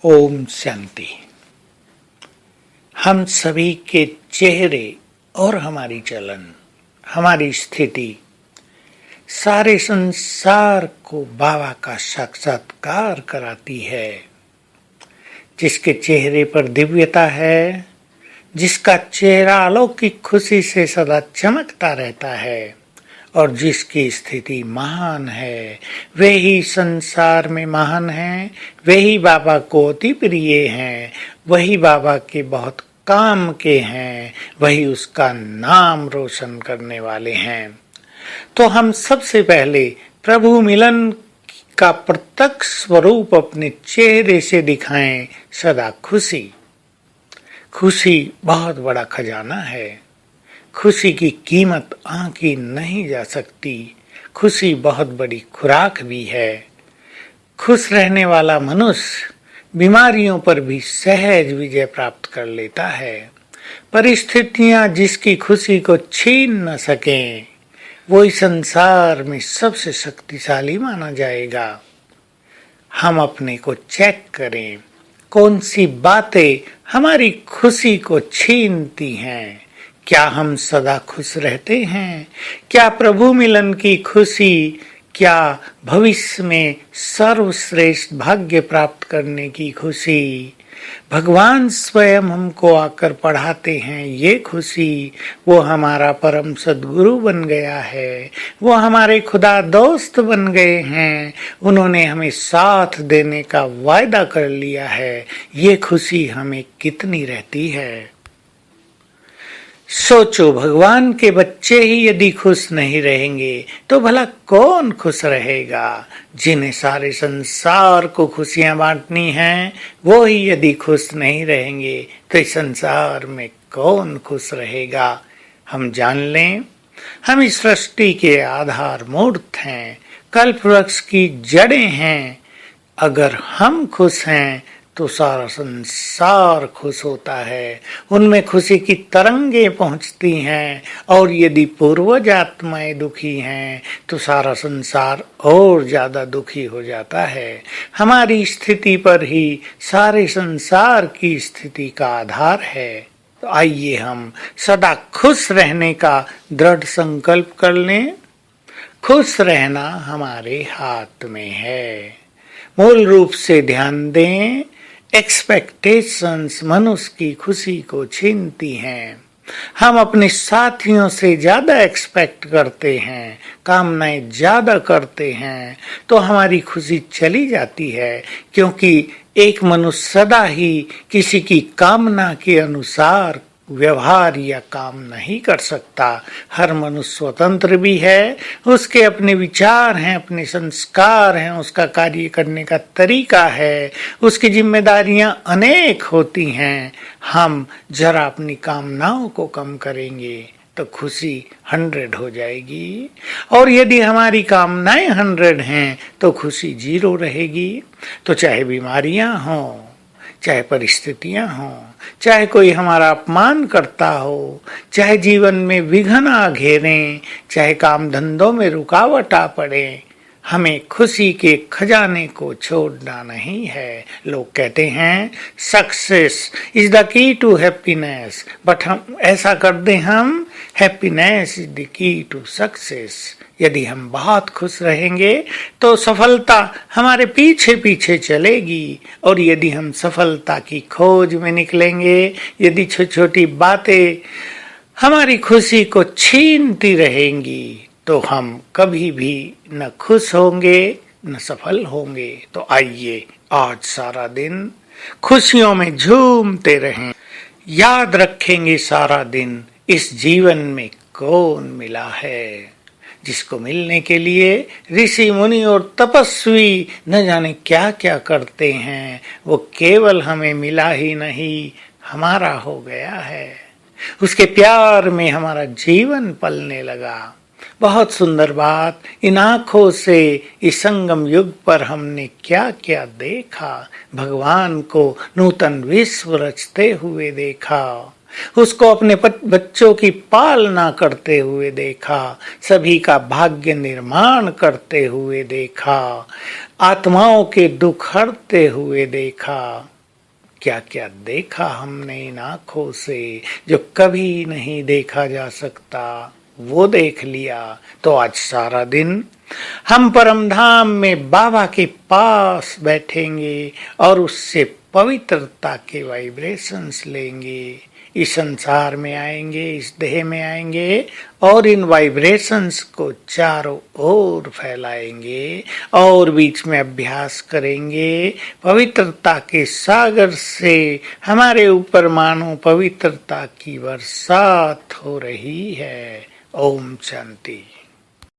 ओम शांति। हम सभी के चेहरे और हमारी चलन, हमारी स्थिति सारे संसार को बाबा का साक्षात्कार कराती है। जिसके चेहरे पर दिव्यता है, जिसका चेहरा अलौकिक खुशी से सदा चमकता रहता है और जिसकी स्थिति महान है, वे ही संसार में महान हैं, वे ही बाबा को अति प्रिय हैं, वही बाबा के बहुत काम के हैं, वही उसका नाम रोशन करने वाले हैं। तो हम सबसे पहले प्रभु मिलन का प्रत्यक्ष स्वरूप अपने चेहरे से दिखाएं। सदा खुशी। खुशी बहुत बड़ा खजाना है। खुशी की कीमत आंकी नहीं जा सकती। खुशी बहुत बड़ी खुराक भी है। खुश रहने वाला मनुष्य बीमारियों पर भी सहज विजय प्राप्त कर लेता है। परिस्थितियां जिसकी खुशी को छीन न सकें, वो इस संसार में सबसे शक्तिशाली माना जाएगा। हम अपने को चेक करें, कौन सी बातें हमारी खुशी को छीनती हैं। क्या हम सदा खुश रहते हैं? क्या प्रभु मिलन की खुशी, क्या भविष्य में सर्वश्रेष्ठ भाग्य प्राप्त करने की खुशी, भगवान स्वयं हमको आकर पढ़ाते हैं ये खुशी, वो हमारा परम सद्गुरु बन गया है, वो हमारे खुदा दोस्त बन गए हैं, उन्होंने हमें साथ देने का वायदा कर लिया है, ये खुशी हमें कितनी रहती है। सोचो, भगवान के बच्चे ही यदि खुश नहीं रहेंगे तो भला कौन खुश रहेगा। जिन्हें सारे संसार को खुशियां बांटनी हैं, वो ही यदि खुश नहीं रहेंगे तो इस संसार में कौन खुश रहेगा। हम जान लें, हम इस सृष्टि के आधार मूर्त हैं, कल्प वृक्ष की जड़ें हैं। अगर हम खुश हैं तो सारा संसार खुश होता है, उनमें खुशी की तरंगे पहुंचती हैं। और यदि पूर्वज आत्माएं दुखी हैं तो सारा संसार और ज्यादा दुखी हो जाता है। हमारी स्थिति पर ही सारे संसार की स्थिति का आधार है। तो आइए हम सदा खुश रहने का दृढ़ संकल्प कर लें। खुश रहना हमारे हाथ में है। मूल रूप से ध्यान दें, एक्सपेक्टेशंस मनुष्य की खुशी को छीनती हैं। हम अपने साथियों से ज्यादा एक्सपेक्ट करते हैं, कामनाएं ज्यादा करते हैं, तो हमारी खुशी चली जाती है। क्योंकि एक मनुष्य सदा ही किसी की कामना के अनुसार व्यवहार या काम नहीं कर सकता। हर मनुष्य स्वतंत्र भी है, उसके अपने विचार हैं, अपने संस्कार हैं, उसका कार्य करने का तरीका है, उसकी जिम्मेदारियां अनेक होती हैं। हम जरा अपनी कामनाओं को कम करेंगे तो खुशी 100 हो जाएगी, और यदि हमारी कामनाएं 100 हैं तो खुशी 0 रहेगी। तो चाहे बीमारियां हों, चाहे परिस्थितियां हों, चाहे कोई हमारा अपमान करता हो, चाहे जीवन में विघ्न आ घेरें, चाहे काम धंधों में रुकावट आ पड़े, हमें खुशी के खजाने को छोड़ना नहीं है। लोग कहते हैं success is the key to happiness, but हम ऐसा कर दें, हम happiness is the key to success. यदि हम बहुत खुश रहेंगे तो सफलता हमारे पीछे पीछे चलेगी, और यदि हम सफलता की खोज में निकलेंगे, यदि छोटी छोटी बातें हमारी खुशी को छीनती रहेंगी, तो हम कभी भी न खुश होंगे न सफल होंगे। तो आइए आज सारा दिन खुशियों में झूमते रहें। याद रखेंगे सारा दिन इस जीवन में कौन मिला है, जिसको मिलने के लिए ऋषि मुनि और तपस्वी न जाने क्या क्या करते हैं। वो केवल हमें मिला ही नहीं, हमारा हो गया है। उसके प्यार में हमारा जीवन पलने लगा। बहुत सुंदर बात, इन आंखों से इस संगम युग पर हमने क्या क्या देखा। भगवान को नूतन विश्व रचते हुए देखा, उसको अपने बच्चों की पालना करते हुए देखा, सभी का भाग्य निर्माण करते हुए देखा, आत्माओं के दुख हरते हुए देखा, क्या क्या देखा हमने इन आँखों से जो कभी नहीं देखा जा सकता, वो देख लिया। तो आज सारा दिन हम परम धाम में बाबा के पास बैठेंगे और उससे पवित्रता के वाइब्रेशंस लेंगे। इस संसार में आएंगे, इस देह में आएंगे और इन वाइब्रेशंस को चारों ओर फैलाएंगे और बीच में अभ्यास करेंगे। पवित्रता के सागर से हमारे ऊपर मानो पवित्रता की बरसात हो रही है। ओम शांति।